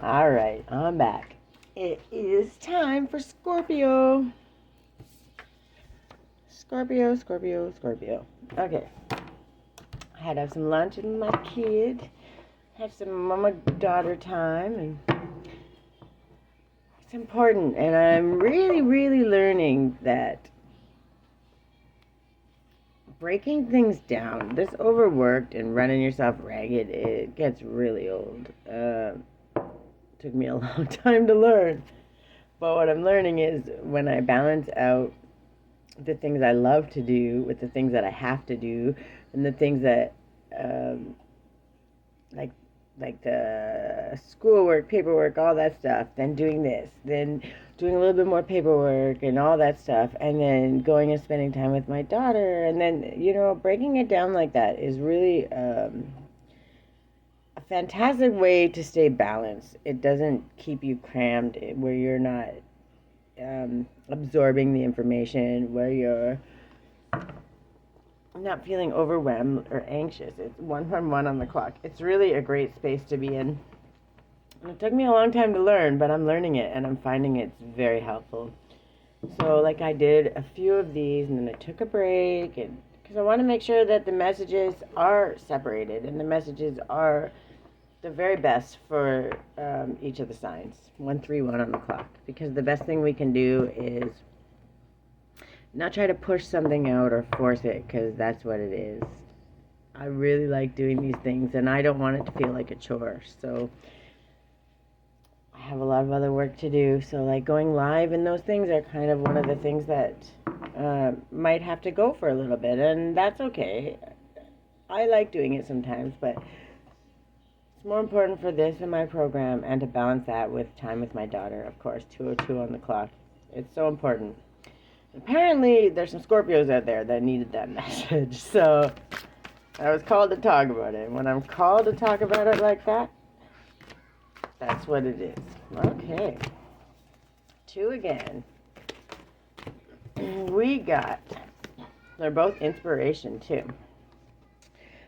All right, I'm back. It is time for Scorpio. Scorpio. Okay. I had to have some lunch with my kid, have some mama-daughter time, and it's important. And I'm really, really learning that breaking things down, this overworked and running yourself ragged, it gets really old. Took me a long time to learn. But what I'm learning is when I balance out the things I love to do with the things that I have to do, and the things that, like like the schoolwork, paperwork, all that stuff, then doing this, then doing a little bit more paperwork and all that stuff, and then going and spending time with my daughter, and then, breaking it down like that is really a fantastic way to stay balanced. It doesn't keep you crammed where you're not absorbing the information, where you're not feeling overwhelmed or anxious. It's 1 on the clock. It's really a great space to be in. And it took me a long time to learn, but I'm learning it, and I'm finding it's very helpful. So, like, I did a few of these, and then I took a break, and because I want to make sure that the messages are separated, and the messages are the very best for each of the signs. 1 on the clock. Because the best thing we can do is not try to push something out or force it, because that's what it is. I really like doing these things, and I don't want it to feel like a chore. So I have a lot of other work to do. So, like, going live and those things are kind of one of the things that might have to go for a little bit, and that's okay. I like doing it sometimes, but it's more important for this in my program and to balance that with time with my daughter, of course. 2:02 on the clock. It's so important. Apparently, there's some Scorpios out there that needed that message, so I was called to talk about it. When I'm called to talk about it like that, that's what it is. Okay. 2 again. They're both inspiration, too.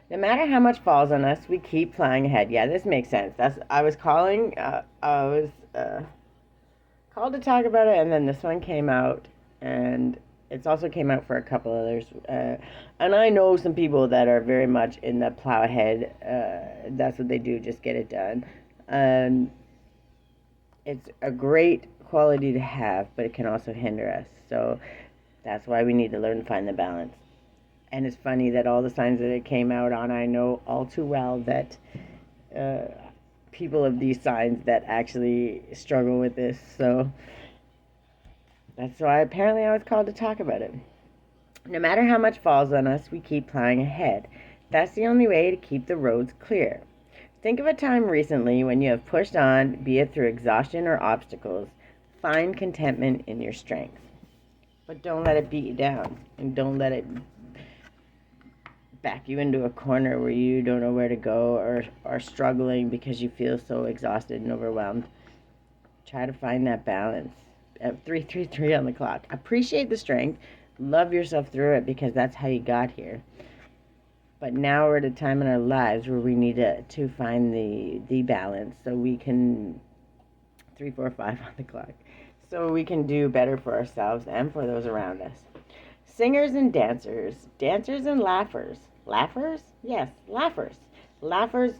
No matter how much falls on us, we keep flying ahead. Yeah, this makes sense. I was called to talk about it, and then this one came out. And it's also came out for a couple others. And I know some people that are very much in the plow ahead. That's what they do, just get it done. It's a great quality to have, but it can also hinder us. So that's why we need to learn to find the balance. And it's funny that all the signs that it came out on, I know all too well that people of these signs that actually struggle with this. So that's why apparently I was called to talk about it. No matter how much falls on us, we keep plowing ahead. That's the only way to keep the roads clear. Think of a time recently when you have pushed on, be it through exhaustion or obstacles. Find contentment in your strength. But don't let it beat you down. And don't let it back you into a corner where you don't know where to go or are struggling because you feel so exhausted and overwhelmed. Try to find that balance. At 3:33 on the clock. Appreciate the strength. Love yourself through it, because that's how you got here. But now we're at a time in our lives where we need to find the balance, so we can 3:45 on the clock. So we can do better for ourselves and for those around us. Singers and dancers. Dancers and laughers. Laughers? Yes, laughers. Laughers.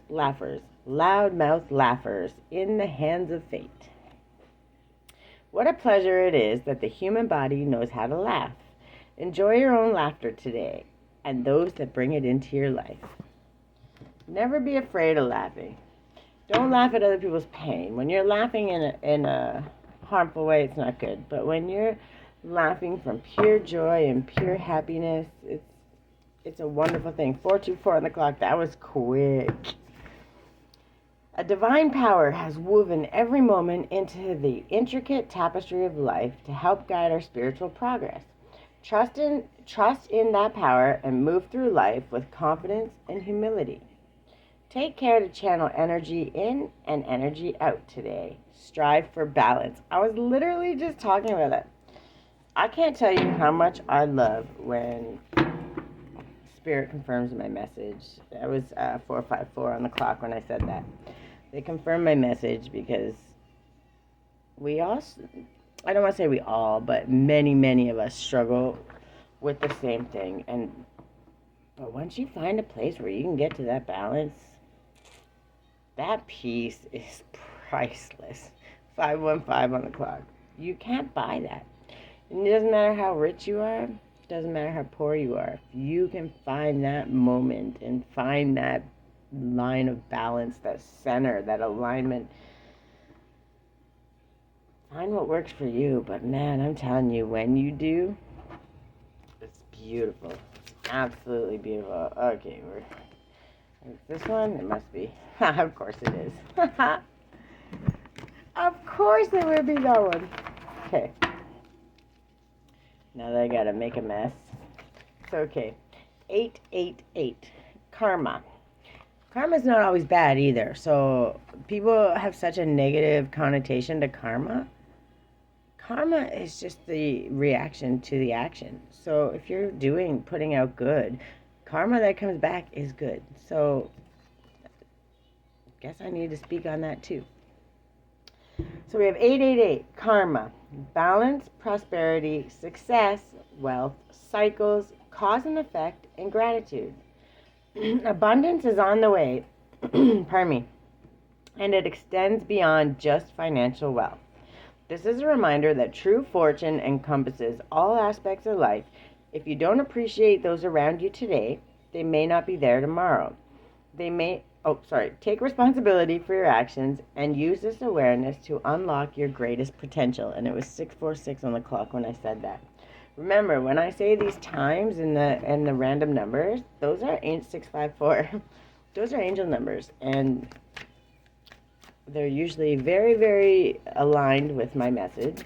Loudmouth laughers in the hands of fate. What a pleasure it is that the human body knows how to laugh. Enjoy your own laughter today, and those that bring it into your life. Never be afraid of laughing. Don't laugh at other people's pain. When you're laughing in a harmful way, it's not good. But when you're laughing from pure joy and pure happiness, it's a wonderful thing. 4:24 on the clock. That was quick. A divine power has woven every moment into the intricate tapestry of life to help guide our spiritual progress. Trust in that power and move through life with confidence and humility. Take care to channel energy in and energy out today. Strive for balance. I was literally just talking about that. I can't tell you how much I love when Spirit confirms my message. That was 4:54 on the clock when I said that. They confirm my message because we all, I don't want to say we all, but many of us struggle with the same thing. But once you find a place where you can get to that balance, that peace is priceless. 515 on the clock. You can't buy that. And it doesn't matter how rich you are. It doesn't matter how poor you are. If you can find that moment and find that line of balance, that center, that alignment, find what works for you. But man, I'm telling you, when you do, it's beautiful. Absolutely beautiful. Okay, is this one? It must be. Of course it is. Of course it would be that one. Okay. Now that I gotta make a mess. It's okay. 888. Karma. Karma's not always bad either. So people have such a negative connotation to karma. Karma is just the reaction to the action. So if you're putting out good, karma that comes back is good. So I guess I need to speak on that too. So we have 888, karma, balance, prosperity, success, wealth, cycles, cause and effect, and gratitude. Abundance is on the way, pardon me, and it extends beyond just financial wealth. This is a reminder that true fortune encompasses all aspects of life. If you don't appreciate those around you today, they may not be there tomorrow. Take responsibility for your actions and use this awareness to unlock your greatest potential. And it was 646 on the clock when I said that. Remember, when I say these times and the random numbers, those are 654. Those are angel numbers, and they're usually very, very aligned with my message.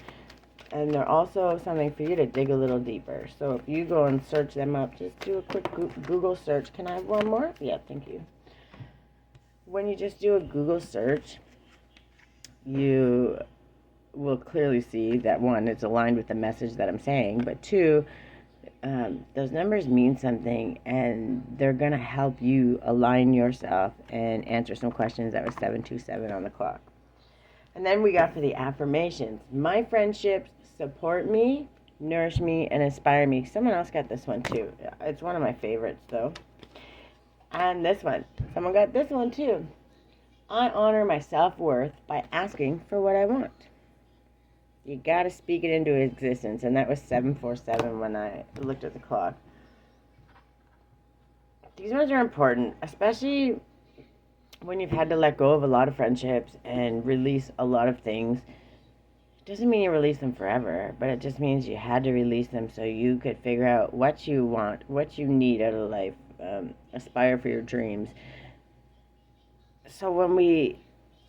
And they're also something for you to dig a little deeper. So if you go and search them up, just do a quick Google search. Can I have one more? Yeah, thank you. When you just do a Google search, you will clearly see that, one, it's aligned with the message that I'm saying, but two, those numbers mean something, and they're going to help you align yourself and answer some questions. That was 727 on the clock. And then we got for the affirmations. My friendships support me, nourish me, and inspire me. Someone else got this one too. It's one of my favorites though. And this one. Someone got this one too. I honor my self-worth by asking for what I want. You got to speak it into existence. And that was 747 when I looked at the clock. These ones are important, especially when you've had to let go of a lot of friendships and release a lot of things. It doesn't mean you release them forever, but it just means you had to release them so you could figure out what you want, what you need out of life, aspire for your dreams. So when we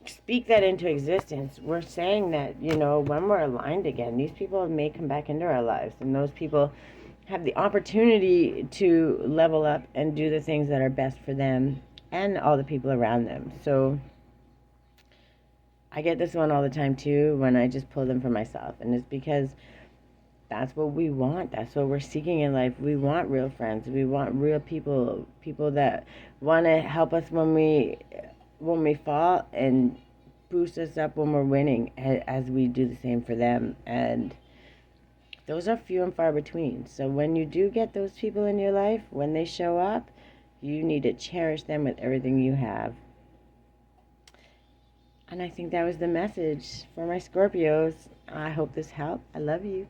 speak that into existence, we're saying that, when we're aligned again, these people may come back into our lives, and those people have the opportunity to level up and do the things that are best for them and all the people around them. So I get this one all the time too when I just pull them for myself, and it's because that's what we want. That's what we're seeking in life. We want real friends. We want real people that want to help us when we fall and boost us up when we're winning, as we do the same for them. And those are few and far between. So when you do get those people in your life, when they show up, you need to cherish them with everything you have. And I think that was the message for my Scorpios. I hope this helped. I love you.